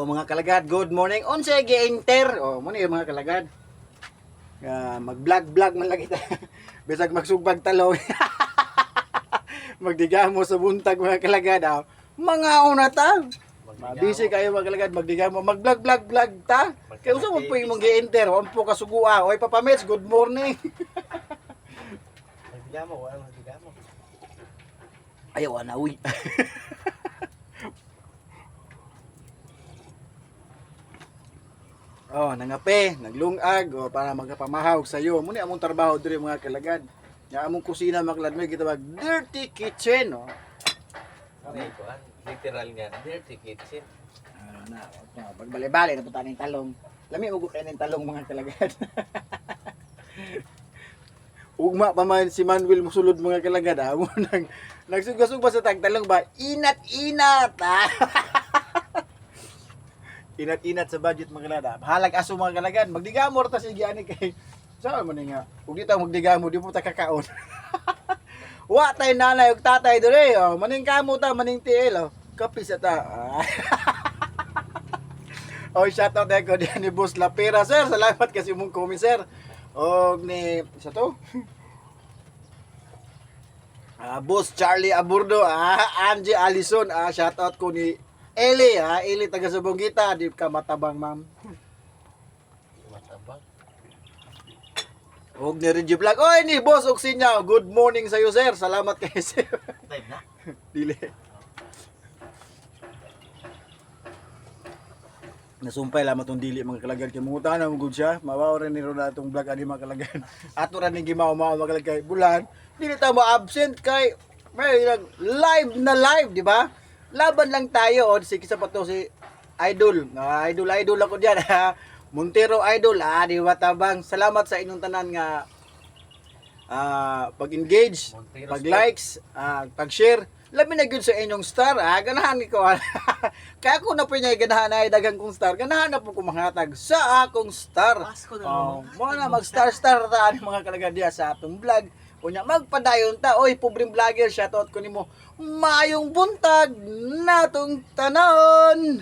O mga kalagad, good morning. Unsa gi-enter? O mo ni mga kalagad. Mag-vlog man lang kita. Bisag magsugbag talong. Magdigamo sa buntag mga kalagad. Mga una ta. Busy kayo mga kalagad, magdigamo, mag-vlog ta. Kaya usa mo po yung gi-enter, wa po kasugua. Oy Papa Mets, good morning. Magdigamo, wala magdigamo. Ayaw na uy. Oh, nangape, naglungag o para magkapamahawag sa iyo. Muna among trabaho diri mga kalagad. Ya among kusina mga kalagad, may gitawag dirty kitchen, no. Ano ito? Literal nga, dirty kitchen. Pagbali-bali na punta ng talong. Lami ugo kayo ng talong mga kalagad. Ugma pa man si Manuel musulod mga kalagad. Amo nagsugasug sa tagtalong ba? Inat-inat. Inat-inat sa budget mga kalagad. Halag aso mga kalagad. Magdigamor ta sige ani kay. Saan mo nga? Ug di ta magdigamo, di po ta kakaon. Wa tay nanay ug tatay diri. Oh, maning kamo ta, maning tiil. Oh. Kapi sa ta. Oh, shout out ko diyan ni Boss Lapera, sir. Salamat kasi mong comment, sir. Og ni sa to. Boss Charlie Aburdo, Angie Alison, shout out ko ni Eli, Eli taga Sabongita, di ka matabang, ma'am. Matabang. Og ni Reggie Vlog. Oy ni Boss Oksinya, good morning sa iyo, sir. Salamat kay sir. Time na. Dili. Nasumpay lamang itong dili mga kalagad kay mungutan ang good siya. Mawaw rin ni Ronald itong vlog ani mga kalagad. Ato rin ni gimaw-maw mga kalagad kay bulan. Dili ta mo absent kay may live na live, di ba? Laban lang tayo o sige sa pato si Idol. Idol ako diyan. Montero Idol, di ba tabang. Salamat sa inyong tanan nga pag-engage, pag-likes, pag-share. Labi na gyud sa inyong star, ganahan ko. Kaya ako na po niya ganahan ay dagang kong star. Ganahan na po ko manghatag sa akong star. Mo na mag-star ta mga kalagad diya sa atong vlog. Unya magpadayon ta, oy pobreng vlogger, shoutout ko nimo. Mayong buntag natong tanon.